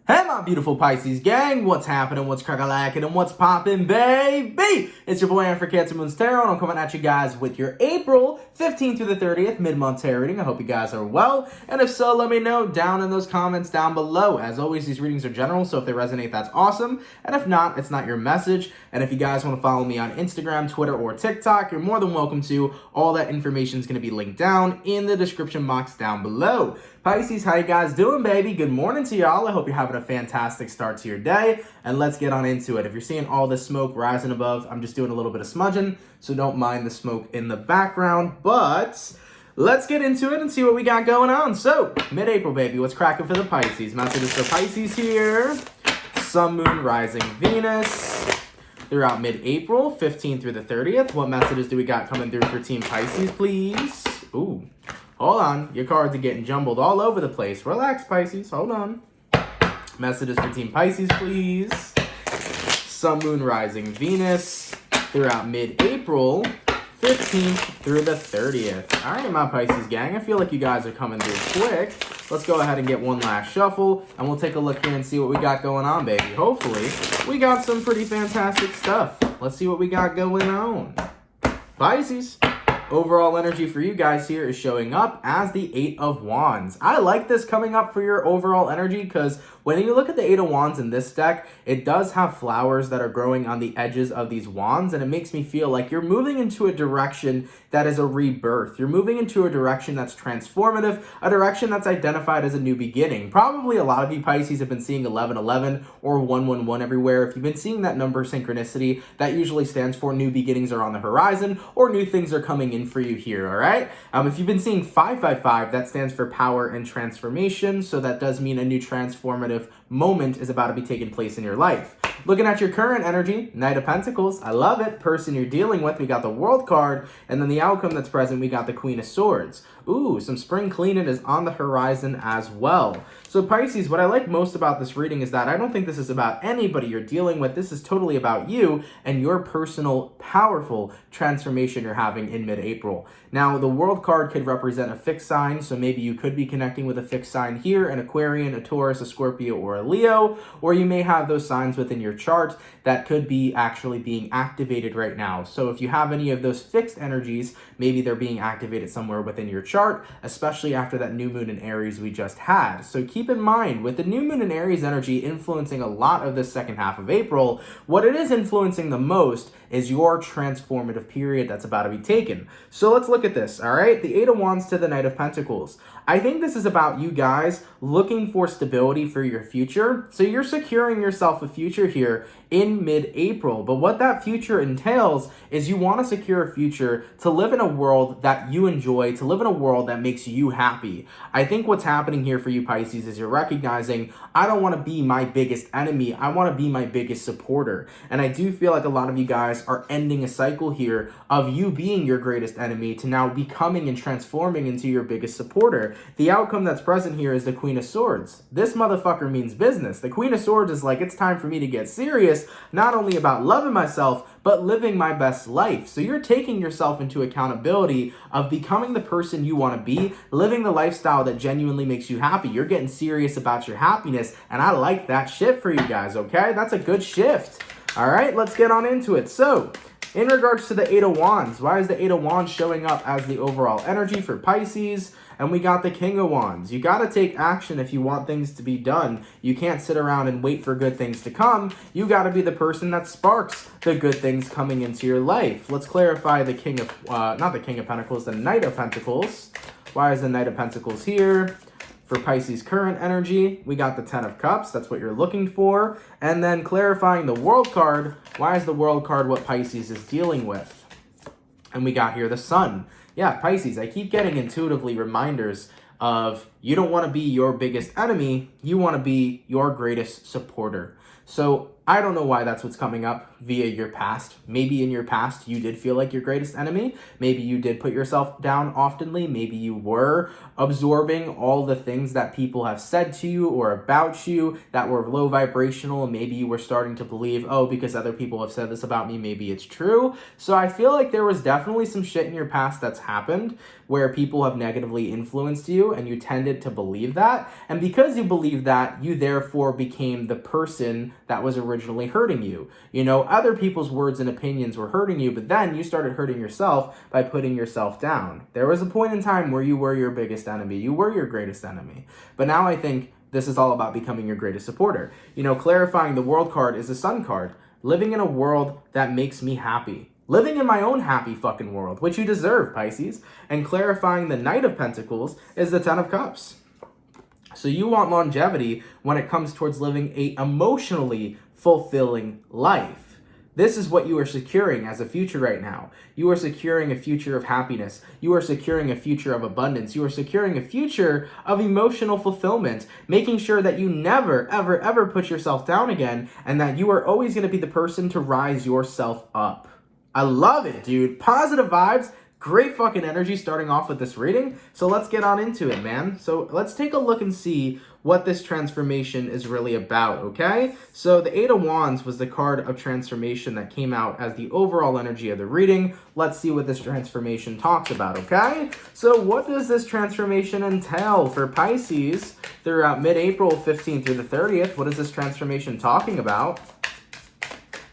Hey my beautiful Pisces gang, what's happening, what's crack-a-lackin', and what's poppin', baby? It's your boy Aaron for CancerMoonsTarot, and I'm coming at you guys with your April 15th through the 30th mid-month tarot reading. I hope you guys are well, and if so, let me know down in those comments down below. As always, these readings are general, so if they resonate, that's awesome, and if not, it's not your message. And if you guys want to follow me on Instagram, Twitter, or TikTok, you're more than welcome to. All that information is going to be linked down in the description box down below. Pisces, how you guys doing, baby? Good morning to y'all. I hope you're having a fantastic start to your day, and let's get on into it. If you're seeing all this smoke rising above, I'm just doing a little bit of smudging, so don't mind the smoke in the background, but let's get into it and see what we got going on. So, mid-April, baby, what's cracking for the Pisces? Messages for Pisces here. Sun, Moon, Rising, Venus. Throughout mid-April, 15th through the 30th. What messages do we got coming through for Team Pisces, please? Ooh. Hold on, your cards are getting jumbled all over the place. Relax, Pisces, hold on. Messages for Team Pisces, please. Sun, Moon, Rising, Venus. Throughout mid-April, 15th through the 30th. All right, my Pisces gang, I feel like you guys are coming through quick. Let's go ahead and get one last shuffle, and we'll take a look here and see what we got going on, baby. Hopefully, we got some pretty fantastic stuff. Let's see what we got going on. Pisces. Overall energy for you guys here is showing up as the Eight of Wands. I like this coming up for your overall energy because when you look at the Eight of Wands in this deck, it does have flowers that are growing on the edges of these wands, and it makes me feel like you're moving into a direction that is a rebirth. You're moving into a direction that's transformative, a direction that's identified as a new beginning. Probably a lot of you Pisces have been seeing 1111 or 111 everywhere. If you've been seeing that number synchronicity, that usually stands for new beginnings are on the horizon or new things are coming in for you here, all right? If you've been seeing 555, that stands for power and transformation, so that does mean a new transformative moment is about to be taking place in your life. Looking at your current energy, Knight of Pentacles, I love it. Person you're dealing with, we got the World card, and then the outcome that's present, we got the Queen of Swords. Ooh, some spring cleaning is on the horizon as well. So Pisces, what I like most about this reading is that I don't think this is about anybody you're dealing with. This is totally about you and your personal, powerful transformation you're having in mid-April. Now, the World card could represent a fixed sign, so maybe you could be connecting with a fixed sign here, an Aquarian, a Taurus, a Scorpio, or a Leo, or you may have those signs within your chart that could be actually being activated right now. So if you have any of those fixed energies, maybe they're being activated somewhere within your chart, especially after that new moon in Aries we just had. So keep in mind, with the new moon in Aries energy influencing a lot of this second half of April, what it is influencing the most is your transformative period that's about to be taken. So let's look at this, all right? The Eight of Wands to the Knight of Pentacles. I think this is about you guys looking for stability for your future. So you're securing yourself a future here in mid-April. But what that future entails is you want to secure a future to live in a world that you enjoy, to live in a world that makes you happy. I think what's happening here for you Pisces is you're recognizing, I don't want to be my biggest enemy. I want to be my biggest supporter. And I do feel like a lot of you guys are ending a cycle here of you being your greatest enemy to now becoming and transforming into your biggest supporter. The outcome that's present here is the Queen of Swords. This motherfucker means business. The Queen of Swords is like, it's time for me to get serious, not only about loving myself, but living my best life. So you're taking yourself into accountability of becoming the person you want to be, living the lifestyle that genuinely makes you happy. You're getting serious about your happiness, and I like that shift for you guys, okay? That's a good shift. All right, let's get on into it. So, in regards to the Eight of Wands, why is the Eight of Wands showing up as the overall energy for Pisces? And we got the King of Wands. You got to take action if you want things to be done. You can't sit around and wait for good things to come. You got to be the person that sparks the good things coming into your life. Let's clarify the King of, not the King of Pentacles, the Knight of Pentacles. Why is the Knight of Pentacles here? For Pisces current energy, we got the Ten of Cups. That's what you're looking for. And then clarifying the World card. Why is the World card what Pisces is dealing with? And we got here the Sun. Yeah, Pisces, I keep getting intuitively reminders of you don't want to be your biggest enemy. You want to be your greatest supporter. So I don't know why that's what's coming up via your past. Maybe in your past you did feel like your greatest enemy. Maybe you did put yourself down oftenly. Maybe you were absorbing all the things that people have said to you or about you that were low vibrational. And maybe you were starting to believe, oh, because other people have said this about me, maybe it's true. So I feel like there was definitely some shit in your past that's happened where people have negatively influenced you and you tended to believe that. And because you believed that, you therefore became the person that was originally hurting you. You know, other people's words and opinions were hurting you, but then you started hurting yourself by putting yourself down. There was a point in time where you were your biggest enemy. You were your greatest enemy. But now I think this is all about becoming your greatest supporter. You know, clarifying the world card is a sun card. Living in a world that makes me happy. Living in my own happy fucking world, which you deserve, Pisces. And clarifying the Knight of Pentacles is the Ten of Cups. So you want longevity when it comes towards living a emotionally fulfilling life. This is what you are securing as a future right now. You are securing a future of happiness. You are securing a future of abundance. You are securing a future of emotional fulfillment, making sure that you never, ever, ever put yourself down again, and that you are always going to be the person to rise yourself up. I love it, dude. Positive vibes. Great fucking energy starting off with this reading. So let's get on into it, man. So let's take a look and see what this transformation is really about, okay? So the Eight of Wands was the card of transformation that came out as the overall energy of the reading. Let's see what this transformation talks about, okay? So what does this transformation entail for Pisces throughout mid-April 15th through the 30th? What is this transformation talking about?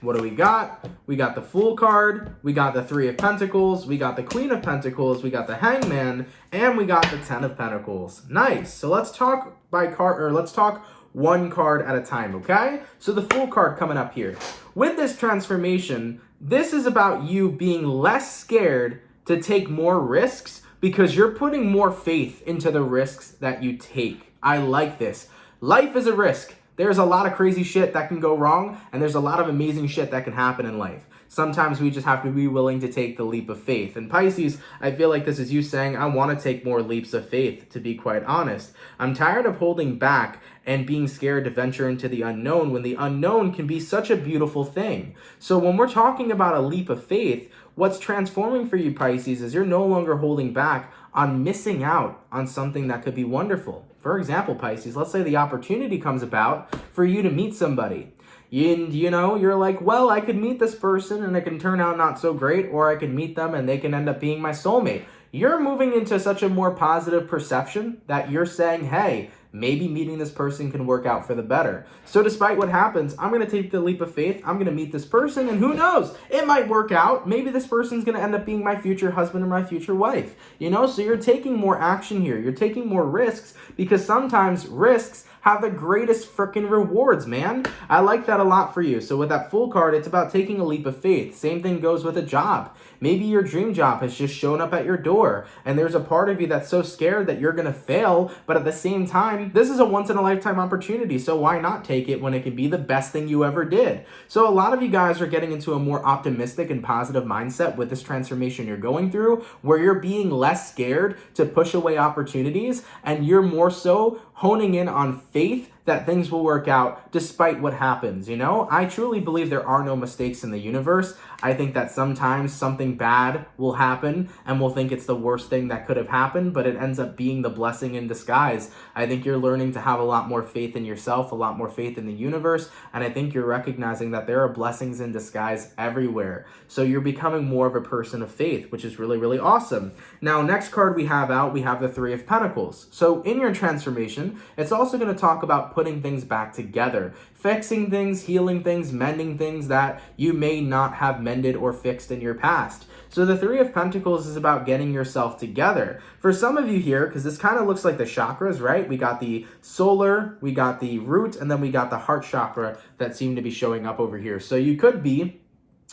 What do we got? We got the Fool card, we got the Three of Pentacles, we got the Queen of Pentacles, we got the Hangman, and we got the Ten of Pentacles. Nice. So let's talk by card, or let's talk one card at a time, okay? So the Fool card coming up here. With this transformation, this is about you being less scared to take more risks because you're putting more faith into the risks that you take. I like this. Life is a risk. There's a lot of crazy shit that can go wrong, and there's a lot of amazing shit that can happen in life. Sometimes we just have to be willing to take the leap of faith. And Pisces, I feel like this is you saying, I want to take more leaps of faith, to be quite honest. I'm tired of holding back and being scared to venture into the unknown when the unknown can be such a beautiful thing. So when we're talking about a leap of faith, what's transforming for you, Pisces, is you're no longer holding back on missing out on something that could be wonderful. For example, Pisces, let's say the opportunity comes about for you to meet somebody. You know, you're like, well, I could meet this person and it can turn out not so great, or I could meet them and they can end up being my soulmate. You're moving into such a more positive perception that you're saying, hey, maybe meeting this person can work out for the better. So despite what happens, I'm going to take the leap of faith. I'm going to meet this person, and who knows? It might work out. Maybe this person's going to end up being my future husband or my future wife. You know, so you're taking more action here. You're taking more risks because sometimes risks have the greatest freaking rewards, man. I like that a lot for you. So with that Fool card, it's about taking a leap of faith. Same thing goes with a job. Maybe your dream job has just shown up at your door, and there's a part of you that's so scared that you're going to fail, but at the same time, this is a once-in-a-lifetime opportunity, so why not take it when it can be the best thing you ever did? So a lot of you guys are getting into a more optimistic and positive mindset with this transformation you're going through, where you're being less scared to push away opportunities, and you're more so honing in on faith that things will work out despite what happens, you know? I truly believe there are no mistakes in the universe. I think that sometimes something bad will happen and we'll think it's the worst thing that could have happened, but it ends up being the blessing in disguise. I think you're learning to have a lot more faith in yourself, a lot more faith in the universe, and I think you're recognizing that there are blessings in disguise everywhere. So you're becoming more of a person of faith, which is really, really awesome. Now, next card we have out, we have the Three of Pentacles. So in your transformation, it's also going to talk about putting things back together, fixing things, healing things, mending things that you may not have mended or fixed in your past. So the Three of Pentacles is about getting yourself together. For some of you here, because this kind of looks like the chakras, right? We got the solar, we got the root, and then we got the heart chakra that seem to be showing up over here. So you could be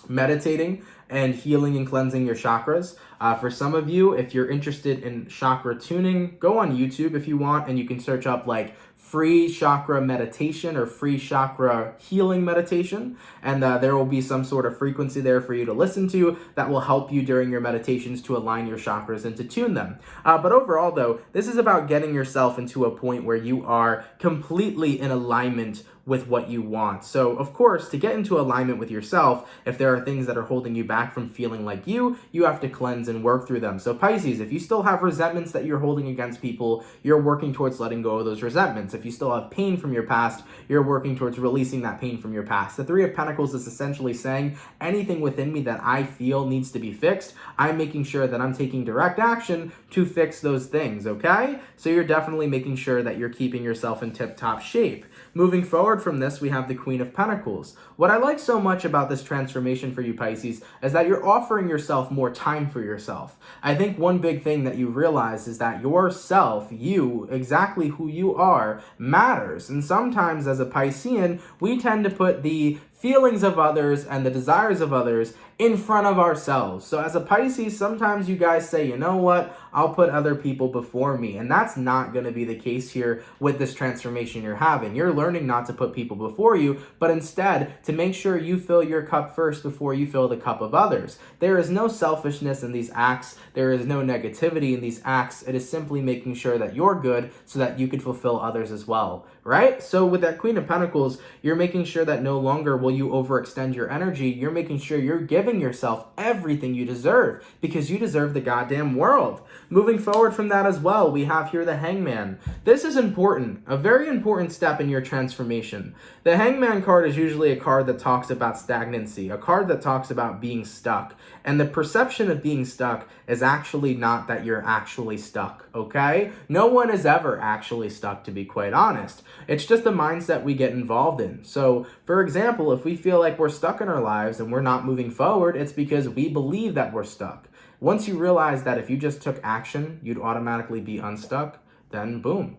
meditating and healing and cleansing your chakras. For some of you, if you're interested in chakra tuning, go on YouTube if you want, and you can search up like free chakra meditation or free chakra healing meditation. And there will be some sort of frequency there for you to listen to that will help you during your meditations to align your chakras and to tune them. But overall, though, this is about getting yourself into a point where you are completely in alignment with what you want. So, of course, to get into alignment with yourself, if there are things that are holding you back from feeling like you have to cleanse and work through them. So, Pisces, if you still have resentments that you're holding against people, you're working towards letting go of those resentments. If you still have pain from your past, you're working towards releasing that pain from your past. The Three of Pentacles is essentially saying anything within me that I feel needs to be fixed, I'm making sure that I'm taking direct action to fix those things, okay? So you're definitely making sure that you're keeping yourself in tip-top shape. Moving forward from this, we have the Queen of Pentacles. What I like so much about this transformation for you, Pisces, is that you're offering yourself more time for yourself. I think one big thing that you realize is that yourself, you, exactly who you are, matters. And sometimes as a Piscean, we tend to put the feelings of others and the desires of others in front of ourselves. So as a Pisces, sometimes you guys say, you know what, I'll put other people before me. And that's not going to be the case here with this transformation you're having. You're learning not to put people before you, but instead to make sure you fill your cup first before you fill the cup of others. There is no selfishness in these acts. There is no negativity in these acts. It is simply making sure that you're good so that you can fulfill others as well, right? So with that Queen of Pentacles, you're making sure that no longer will you overextend your energy. You're making sure you're giving yourself everything you deserve because you deserve the goddamn world. Moving forward from that as well, we have here the Hangman. This is important, a very important step in your transformation. The Hangman card is usually a card that talks about stagnancy, a card that talks about being stuck. And the perception of being stuck is actually not that you're actually stuck, okay? No one is ever actually stuck, to be quite honest. It's just a mindset we get involved in. So, for example, if we feel like we're stuck in our lives and we're not moving forward, it's because we believe that we're stuck. Once you realize that if you just took action, you'd automatically be unstuck, then boom.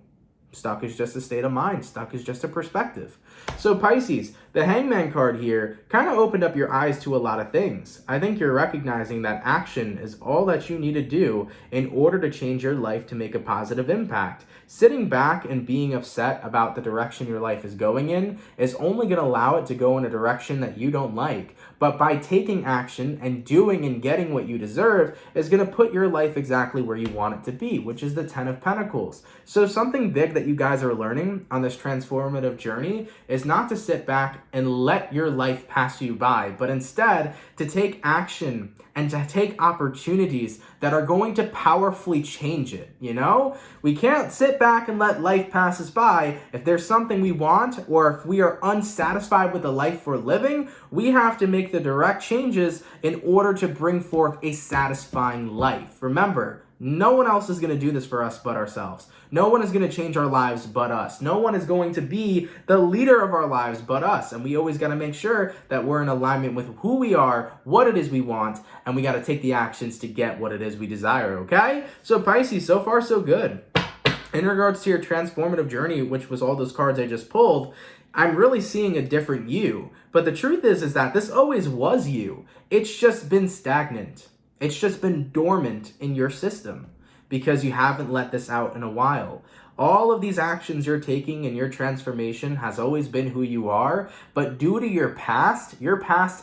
Stuck is just a state of mind. Stuck is just a perspective. So Pisces, the Hangman card here kind of opened up your eyes to a lot of things. I think you're recognizing that action is all that you need to do in order to change your life to make a positive impact. Sitting back and being upset about the direction your life is going in is only going to allow it to go in a direction that you don't like. But by taking action and doing and getting what you deserve is going to put your life exactly where you want it to be, which is the Ten of Pentacles. So something big that you guys are learning on this transformative journey is not to sit back and let your life pass you by, but instead to take action and to take opportunities that are going to powerfully change it, you know? We can't sit back and let life pass us by. If there's something we want, or if we are unsatisfied with the life we're living, we have to make the direct changes in order to bring forth a satisfying life. Remember, no one else is going to do this for us but ourselves. No one is going to change our lives but us. No one is going to be the leader of our lives but us. And we always got to make sure that we're in alignment with who we are, what it is we want, and we got to take the actions to get what it is we desire, okay? So Pisces, so far so good. In regards to your transformative journey, which was all those cards I just pulled, I'm really seeing a different you. But the truth is that this always was you. It's just been stagnant. It's just been dormant in your system because you haven't let this out in a while. All of these actions you're taking in your transformation has always been who you are, but due to your past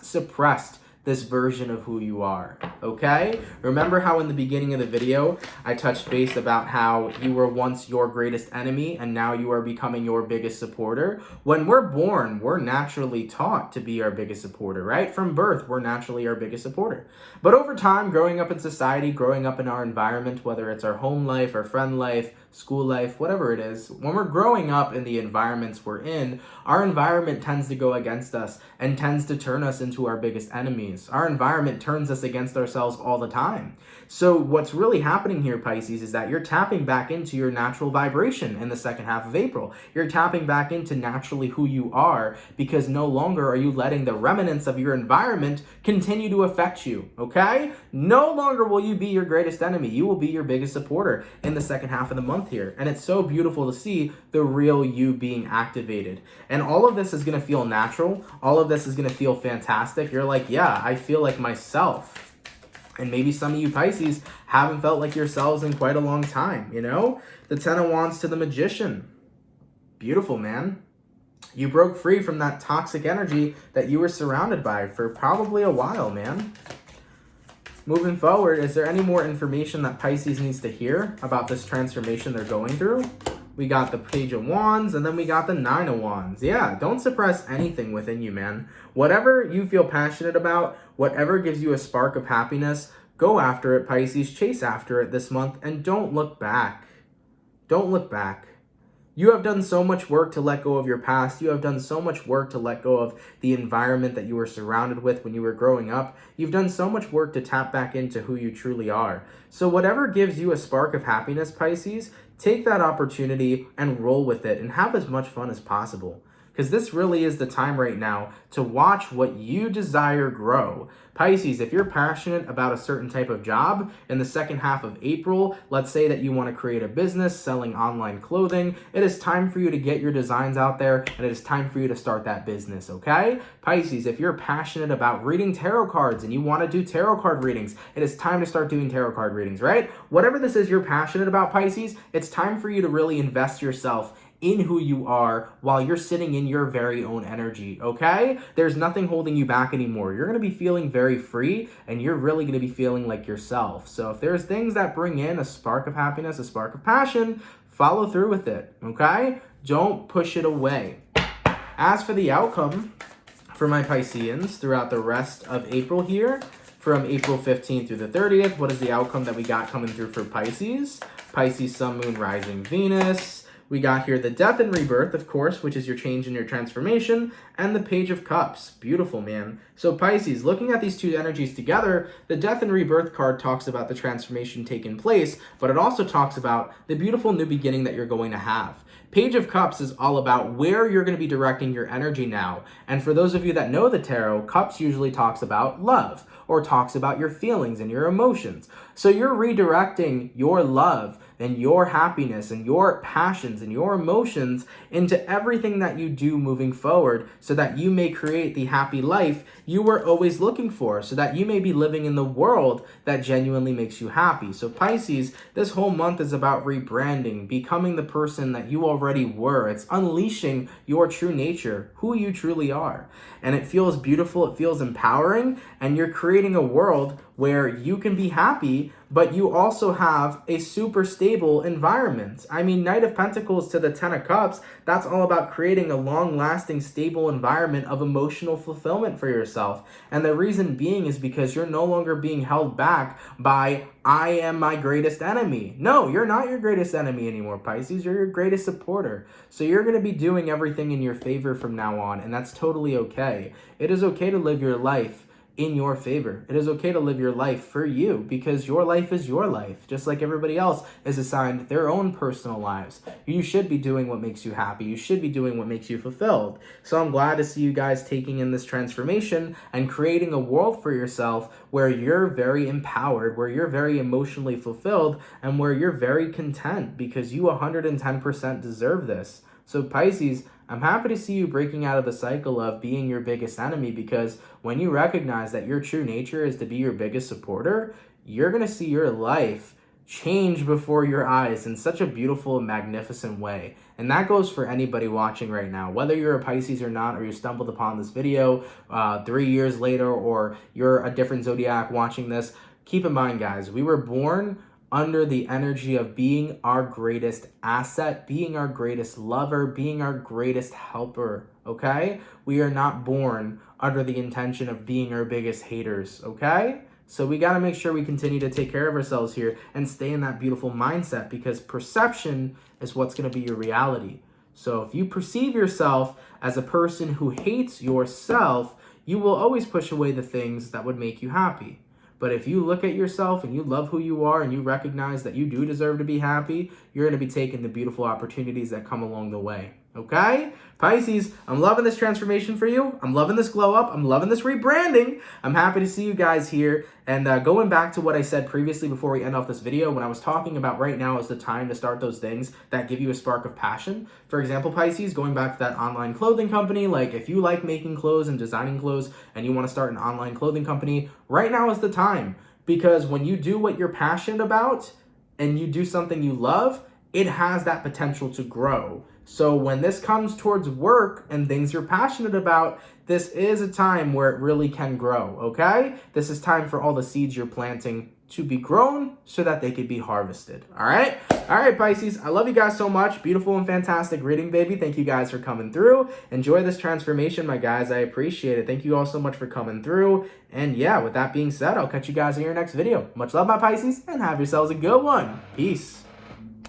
suppressed this version of who you are, okay? Remember how in the beginning of the video, I touched base about how you were once your greatest enemy and now you are becoming your biggest supporter? When we're born, we're naturally taught to be our biggest supporter, right? From birth, we're naturally our biggest supporter. But over time, growing up in society, growing up in our environment, whether it's our home life, our friend life, school life, whatever it is, when we're growing up in the environments we're in, our environment tends to go against us and tends to turn us into our biggest enemies. Our environment turns us against ourselves all the time. So what's really happening here, Pisces, is that you're tapping back into your natural vibration in the second half of April. You're tapping back into naturally who you are because no longer are you letting the remnants of your environment continue to affect you, okay? No longer will you be your greatest enemy. You will be your biggest supporter in the second half of the month here. And it's so beautiful to see the real you being activated. And all of this is going to feel natural. All of this is going to feel fantastic. You're like, yeah, I feel like myself. And maybe some of you Pisces haven't felt like yourselves in quite a long time, you know? The Ten of Wands to the Magician. Beautiful, man. You broke free from that toxic energy that you were surrounded by for probably a while, man. Moving forward, is there any more information that Pisces needs to hear about this transformation they're going through? We got the Page of Wands, and then we got the Nine of Wands. Yeah, don't suppress anything within you, man. Whatever you feel passionate about, whatever gives you a spark of happiness, go after it, Pisces. Chase after it this month, and don't look back. Don't look back. You have done so much work to let go of your past. You have done so much work to let go of the environment that you were surrounded with when you were growing up. You've done so much work to tap back into who you truly are. So whatever gives you a spark of happiness, Pisces, take that opportunity and roll with it and have as much fun as possible. Because this really is the time right now to watch what you desire grow. Pisces, if you're passionate about a certain type of job in the second half of April, let's say that you want to create a business selling online clothing, it is time for you to get your designs out there and it is time for you to start that business, okay? Pisces, if you're passionate about reading tarot cards and you want to do tarot card readings, it is time to start doing tarot card readings, right? Whatever this is you're passionate about, Pisces, it's time for you to really invest yourself in who you are while you're sitting in your very own energy, okay? There's nothing holding you back anymore. You're going to be feeling very free and you're really going to be feeling like yourself. So if there's things that bring in a spark of happiness, a spark of passion, follow through with it, okay? Don't push it away. As for the outcome for my Pisceans throughout the rest of April here, from April 15th through the 30th, what is the outcome that we got coming through for Pisces? Pisces, Sun, Moon, Rising, Venus. We got here the Death and Rebirth, of course, which is your change in your transformation, and the Page of Cups. Beautiful, man. So Pisces, looking at these two energies together, the Death and Rebirth card talks about the transformation taking place, but it also talks about the beautiful new beginning that you're going to have. Page of Cups is all about where you're going to be directing your energy now. And for those of you that know the tarot, Cups usually talks about love or talks about your feelings and your emotions. So you're redirecting your love and your happiness and your passions and your emotions into everything that you do moving forward so that you may create the happy life you were always looking for, so that you may be living in the world that genuinely makes you happy. So Pisces, this whole month is about rebranding, becoming the person that you already were. It's unleashing your true nature, who you truly are. And it feels beautiful, it feels empowering, and you're creating a world where you can be happy, but you also have a super stable environment. I mean, Knight of Pentacles to the Ten of Cups, that's all about creating a long-lasting, stable environment of emotional fulfillment for yourself. And the reason being is because you're no longer being held back by, I am my greatest enemy. No, you're not your greatest enemy anymore, Pisces. You're your greatest supporter. So you're going to be doing everything in your favor from now on, and that's totally okay. It is okay to live your life in your favor. It is okay to live your life for you because your life is your life, just like everybody else is assigned their own personal lives. You should be doing what makes you happy. You should be doing what makes you fulfilled. So I'm glad to see you guys taking in this transformation and creating a world for yourself where you're very empowered, where you're very emotionally fulfilled, and where you're very content because you 110% deserve this. So Pisces, I'm happy to see you breaking out of the cycle of being your biggest enemy, because when you recognize that your true nature is to be your biggest supporter, you're going to see your life change before your eyes in such a beautiful, magnificent way. And that goes for anybody watching right now, whether you're a Pisces or not, or you stumbled upon this video 3 years later, or you're a different zodiac watching this. Keep in mind, guys, we were born under the energy of being our greatest asset, being our greatest lover, being our greatest helper, okay? We are not born under the intention of being our biggest haters, okay? So we got to make sure we continue to take care of ourselves here and stay in that beautiful mindset, because perception is what's going to be your reality. So if you perceive yourself as a person who hates yourself, you will always push away the things that would make you happy. But if you look at yourself and you love who you are and you recognize that you do deserve to be happy, you're going to be taking the beautiful opportunities that come along the way. Okay? Pisces, I'm loving this transformation for you. I'm loving this glow up. I'm loving this rebranding. I'm happy to see you guys here. And going back to what I said previously before we end off this video, when I was talking about right now is the time to start those things that give you a spark of passion. For example, Pisces, going back to that online clothing company, like if you like making clothes and designing clothes and you want to start an online clothing company, right now is the time. Because when you do what you're passionate about and you do something you love, it has that potential to grow. So when this comes towards work and things you're passionate about, this is a time where it really can grow, okay? This is time for all the seeds you're planting to be grown so that they could be harvested, all right? All right, Pisces, I love you guys so much. Beautiful and fantastic reading, baby. Thank you guys for coming through. Enjoy this transformation, my guys. I appreciate it. Thank you all so much for coming through. And yeah, with that being said, I'll catch you guys in your next video. Much love, my Pisces, and have yourselves a good one. Peace.